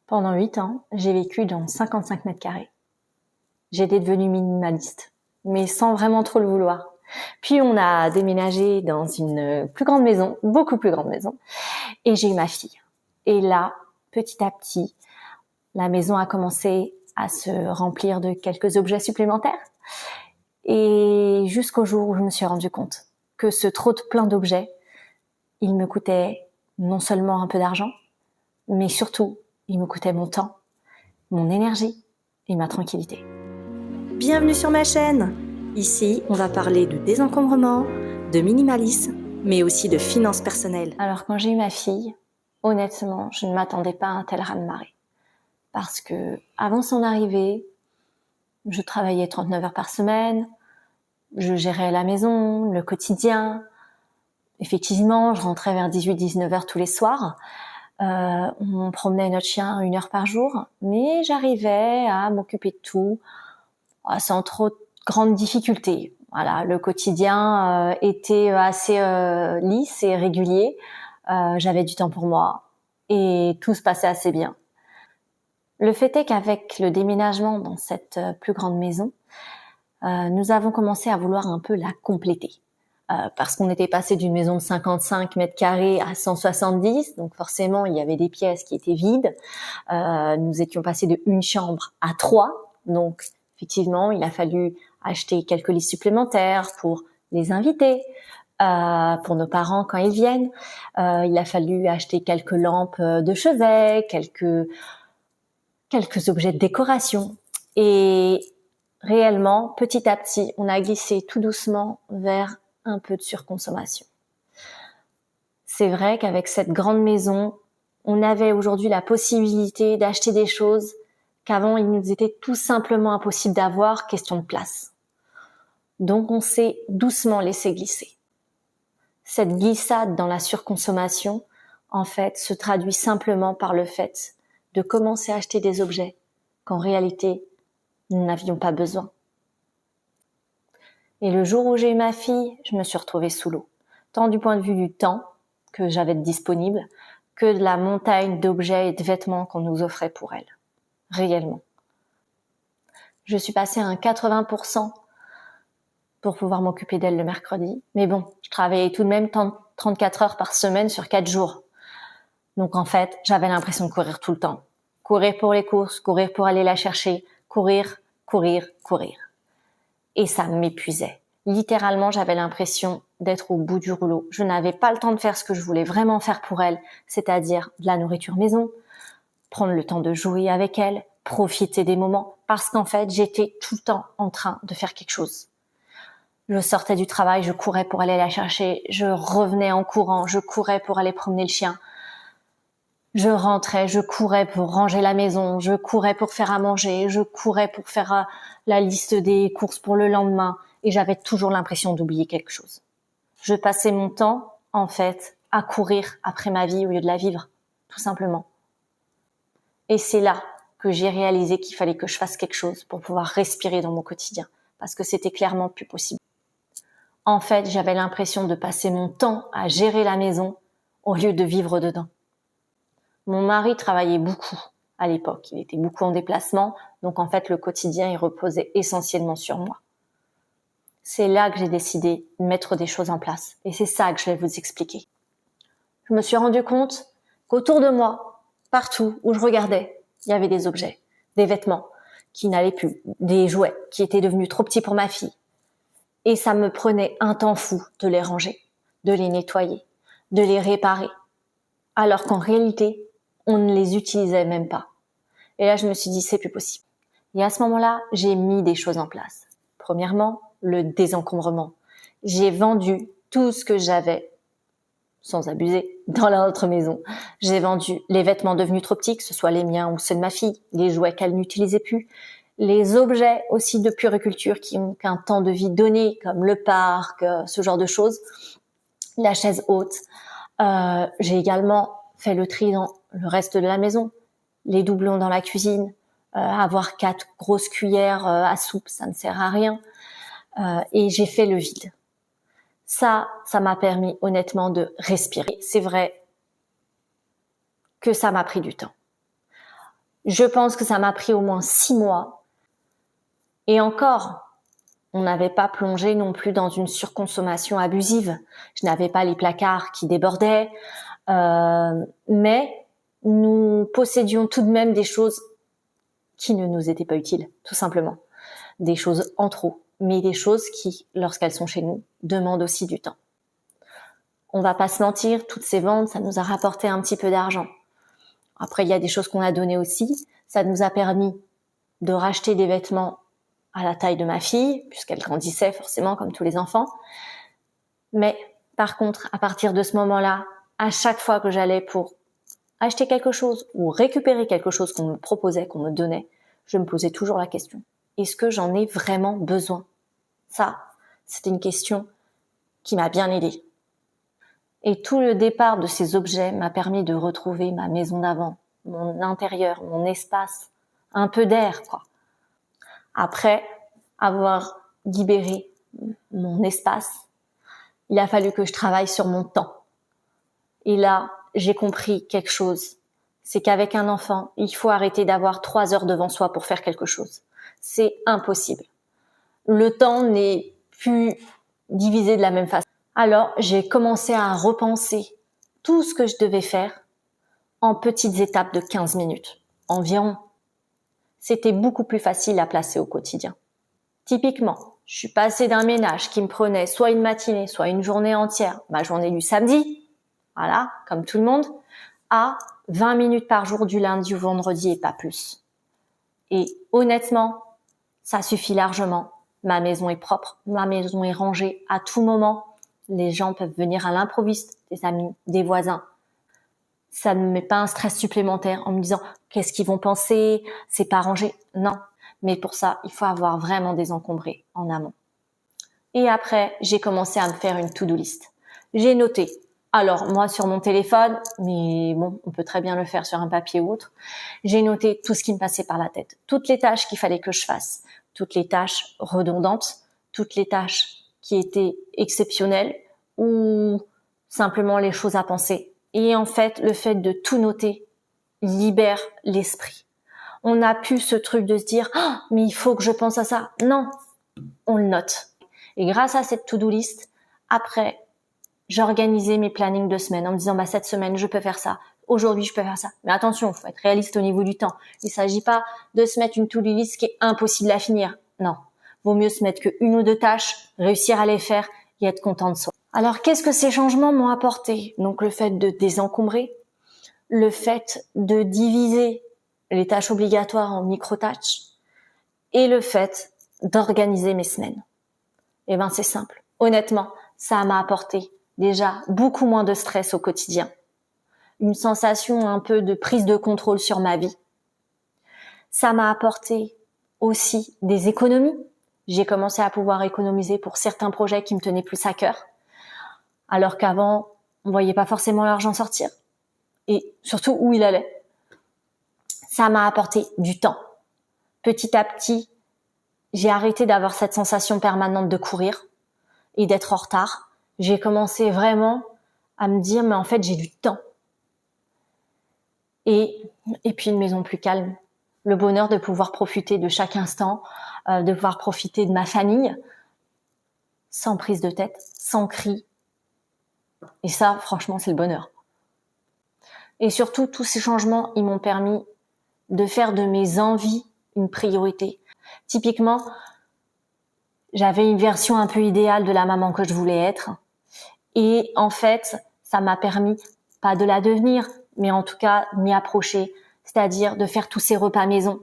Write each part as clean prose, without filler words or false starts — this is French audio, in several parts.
Pendant 8 ans, j'ai vécu dans 55 mètres carrés. J'étais devenue minimaliste, mais sans vraiment trop le vouloir. Puis on a déménagé dans une plus grande maison, beaucoup plus grande maison, et j'ai eu ma fille. Et là, petit à petit, la maison a commencé à se remplir de quelques objets supplémentaires. Et jusqu'au jour où je me suis rendu compte que ce trop plein d'objets, il me coûtait non seulement un peu d'argent, mais surtout, il me coûtait mon temps, mon énergie et ma tranquillité. Bienvenue sur ma chaîne. Ici, on va parler de désencombrement, de minimalisme, mais aussi de finances personnelles. Alors quand j'ai eu ma fille, honnêtement, je ne m'attendais pas à un tel raz-de-marée. Parce que avant son arrivée, je travaillais 39 heures par semaine, je gérais la maison, le quotidien. Effectivement, je rentrais vers 18-19 heures tous les soirs. On promenait notre chien 1 heure par jour, mais j'arrivais à m'occuper de tout sans trop de grandes difficultés. Voilà, le quotidien était assez lisse et régulier. J'avais du temps pour moi et tout se passait assez bien. Le fait est qu'avec le déménagement dans cette plus grande maison, nous avons commencé à vouloir un peu la compléter. Parce qu'on était passé d'une maison de 55 mètres carrés à 170, donc forcément il y avait des pièces qui étaient vides. Nous étions passés de 1 chambre à 3, donc effectivement il a fallu acheter quelques lits supplémentaires pour les invités, pour nos parents quand ils viennent. Il a fallu acheter quelques lampes de chevet, quelques objets de décoration. Et réellement, petit à petit, on a glissé tout doucement vers un peu de surconsommation. C'est vrai qu'avec cette grande maison, on avait aujourd'hui la possibilité d'acheter des choses qu'avant il nous était tout simplement impossible d'avoir, question de place. Donc on s'est doucement laissé glisser. Cette glissade dans la surconsommation, en fait, se traduit simplement par le fait de commencer à acheter des objets qu'en réalité, nous n'avions pas besoin. Et le jour où j'ai eu ma fille, je me suis retrouvée sous l'eau, tant du point de vue du temps que j'avais de disponible, que de la montagne d'objets et de vêtements qu'on nous offrait pour elle, réellement. Je suis passée à un 80% pour pouvoir m'occuper d'elle le mercredi, mais bon, je travaillais tout de même 34 heures par semaine sur 4 jours. Donc en fait, j'avais l'impression de courir tout le temps. Courir pour les courses, courir pour aller la chercher, courir. Et ça m'épuisait. Littéralement, j'avais l'impression d'être au bout du rouleau. Je n'avais pas le temps de faire ce que je voulais vraiment faire pour elle, c'est-à-dire de la nourriture maison, prendre le temps de jouer avec elle, profiter des moments, parce qu'en fait, j'étais tout le temps en train de faire quelque chose. Je sortais du travail, je courais pour aller la chercher, je revenais en courant, je courais pour aller promener le chien. Je rentrais, je courais pour ranger la maison, je courais pour faire à manger, je courais pour faire la liste des courses pour le lendemain, et j'avais toujours l'impression d'oublier quelque chose. Je passais mon temps, en fait, à courir après ma vie au lieu de la vivre, tout simplement. Et c'est là que j'ai réalisé qu'il fallait que je fasse quelque chose pour pouvoir respirer dans mon quotidien, parce que c'était clairement plus possible. En fait, j'avais l'impression de passer mon temps à gérer la maison au lieu de vivre dedans. Mon mari travaillait beaucoup à l'époque, il était beaucoup en déplacement, donc en fait le quotidien il reposait essentiellement sur moi. C'est là que j'ai décidé de mettre des choses en place, et c'est ça que je vais vous expliquer. Je me suis rendu compte qu'autour de moi, partout où je regardais, il y avait des objets, des vêtements qui n'allaient plus, des jouets qui étaient devenus trop petits pour ma fille. Et ça me prenait un temps fou de les ranger, de les nettoyer, de les réparer, alors qu'en réalité, on ne les utilisait même pas. Et là, je me suis dit, c'est plus possible. Et à ce moment-là, j'ai mis des choses en place. Premièrement, le désencombrement. J'ai vendu tout ce que j'avais, sans abuser, dans notre maison. J'ai vendu les vêtements devenus trop petits, que ce soit les miens ou ceux de ma fille, les jouets qu'elle n'utilisait plus, les objets aussi de puériculture qui ont qu'un temps de vie donné, comme le parc, ce genre de choses, la chaise haute. J'ai également fait le tri dans le reste de la maison, les doublons dans la cuisine, avoir 4 grosses cuillères à soupe, ça ne sert à rien. Et j'ai fait le vide. Ça m'a permis honnêtement de respirer. C'est vrai que ça m'a pris du temps. Je pense que ça m'a pris au moins 6 mois. Et encore, on n'avait pas plongé non plus dans une surconsommation abusive. Je n'avais pas les placards qui débordaient, mais nous possédions tout de même des choses qui ne nous étaient pas utiles, tout simplement. Des choses en trop, mais des choses qui, lorsqu'elles sont chez nous, demandent aussi du temps. On va pas se mentir, toutes ces ventes, ça nous a rapporté un petit peu d'argent. Après, il y a des choses qu'on a données aussi. Ça nous a permis de racheter des vêtements à la taille de ma fille, puisqu'elle grandissait forcément comme tous les enfants. Mais par contre, à partir de ce moment-là, à chaque fois que j'allais pour acheter quelque chose ou récupérer quelque chose qu'on me proposait, qu'on me donnait, je me posais toujours la question. Est-ce que j'en ai vraiment besoin? Ça, c'était une question qui m'a bien aidée. Et tout le départ de ces objets m'a permis de retrouver ma maison d'avant, mon intérieur, mon espace, un peu d'air, quoi. Après avoir libéré mon espace, il a fallu que je travaille sur mon temps. Et là, j'ai compris quelque chose. C'est qu'avec un enfant, il faut arrêter d'avoir 3 heures devant soi pour faire quelque chose. C'est impossible. Le temps n'est plus divisé de la même façon. Alors, j'ai commencé à repenser tout ce que je devais faire en petites étapes de 15 minutes environ. C'était beaucoup plus facile à placer au quotidien. Typiquement, je suis passée d'un ménage qui me prenait soit une matinée, soit une journée entière, ma journée du samedi, voilà, comme tout le monde, à 20 minutes par jour du lundi au vendredi et pas plus. Et honnêtement, ça suffit largement. Ma maison est propre, ma maison est rangée à tout moment. Les gens peuvent venir à l'improviste, des amis, des voisins. Ça ne met pas un stress supplémentaire en me disant qu'est-ce qu'ils vont penser, c'est pas rangé. Non. Mais pour ça, il faut avoir vraiment désencombré en amont. Et après, j'ai commencé à me faire une to-do list. J'ai noté. Alors, moi, sur mon téléphone, mais bon, on peut très bien le faire sur un papier ou autre. J'ai noté tout ce qui me passait par la tête. Toutes les tâches qu'il fallait que je fasse. Toutes les tâches redondantes. Toutes les tâches qui étaient exceptionnelles ou simplement les choses à penser. Et en fait, le fait de tout noter libère l'esprit. On n'a plus ce truc de se dire « Ah, mais il faut que je pense à ça ». Non, on le note. Et grâce à cette to-do list, après, j'organisais mes plannings de semaine en me disant « Bah cette semaine, je peux faire ça. Aujourd'hui, je peux faire ça ». Mais attention, il faut être réaliste au niveau du temps. Il ne s'agit pas de se mettre une to-do list qui est impossible à finir. Non, vaut mieux se mettre que 1 ou 2 tâches, réussir à les faire et être content de soi. Alors, qu'est-ce que ces changements m'ont apporté? Donc, le fait de désencombrer, le fait de diviser les tâches obligatoires en micro-tâches et le fait d'organiser mes semaines. Eh ben, c'est simple. Honnêtement, ça m'a apporté déjà beaucoup moins de stress au quotidien. Une sensation un peu de prise de contrôle sur ma vie. Ça m'a apporté aussi des économies. J'ai commencé à pouvoir économiser pour certains projets qui me tenaient plus à cœur. Alors qu'avant, on voyait pas forcément l'argent sortir. Et surtout où il allait. Ça m'a apporté du temps. Petit à petit, j'ai arrêté d'avoir cette sensation permanente de courir et d'être en retard. J'ai commencé vraiment à me dire, mais en fait, j'ai du temps. Et puis une maison plus calme. Le bonheur de pouvoir profiter de chaque instant, de pouvoir profiter de ma famille, sans prise de tête, sans cri. Et ça, franchement, c'est le bonheur. Et surtout, tous ces changements, ils m'ont permis de faire de mes envies une priorité. Typiquement, j'avais une version un peu idéale de la maman que je voulais être. Et en fait, ça m'a permis, pas de la devenir, mais en tout cas, de m'y approcher. C'est-à-dire de faire tous ces repas maison,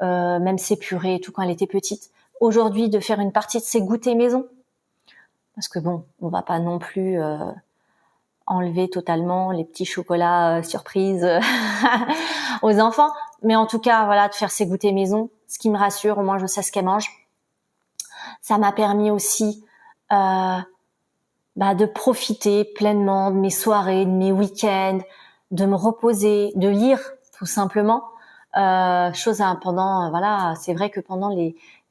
même ses purées et tout quand elle était petite. Aujourd'hui, de faire une partie de ses goûters maison. Parce que bon, on va pas non plus enlever totalement les petits chocolats surprises aux enfants. Mais en tout cas, voilà, de faire ses goûters maison, ce qui me rassure, au moins je sais ce qu'elle mange. Ça m'a permis aussi de profiter pleinement de mes soirées, de mes week-ends, de me reposer, de lire tout simplement. C'est vrai que pendant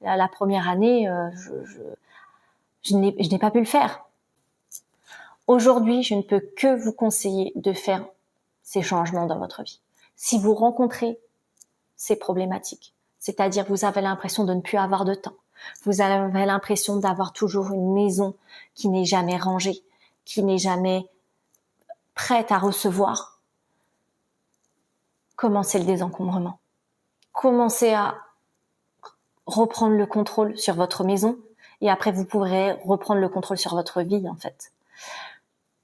la première année, je n'ai pas pu le faire. Aujourd'hui, je ne peux que vous conseiller de faire ces changements dans votre vie. Si vous rencontrez c'est problématique. C'est-à-dire, vous avez l'impression de ne plus avoir de temps. Vous avez l'impression d'avoir toujours une maison qui n'est jamais rangée, qui n'est jamais prête à recevoir. Commencez le désencombrement. Commencez à reprendre le contrôle sur votre maison et après vous pourrez reprendre le contrôle sur votre vie en fait.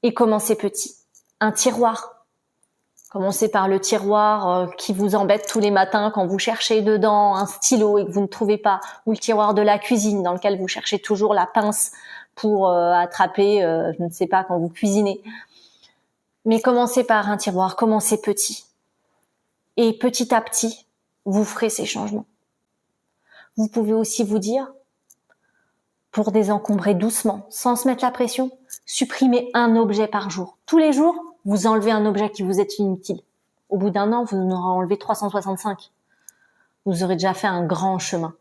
Et commencez petit. Un tiroir. Commencez par le tiroir qui vous embête tous les matins quand vous cherchez dedans un stylo et que vous ne trouvez pas, ou le tiroir de la cuisine dans lequel vous cherchez toujours la pince pour attraper, je ne sais pas, quand vous cuisinez. Mais commencez par un tiroir, commencez petit. Et petit à petit, vous ferez ces changements. Vous pouvez aussi vous dire, pour désencombrer doucement, sans se mettre la pression, supprimez un objet par jour. Tous les jours, vous enlevez un objet qui vous est inutile. Au bout d'un an, vous en aurez enlevé 365. Vous aurez déjà fait un grand chemin.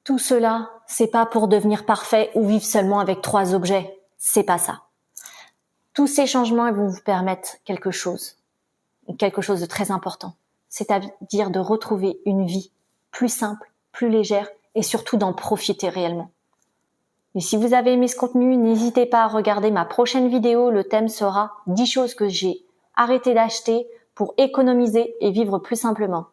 Tout cela, c'est pas pour devenir parfait ou vivre seulement avec 3 objets. C'est pas ça. Tous ces changements, ils vont vous permettre quelque chose de très important. C'est-à-dire de retrouver une vie plus simple, plus légère et surtout d'en profiter réellement. Et si vous avez aimé ce contenu, n'hésitez pas à regarder ma prochaine vidéo. Le thème sera 10 choses que j'ai arrêté d'acheter pour économiser et vivre plus simplement.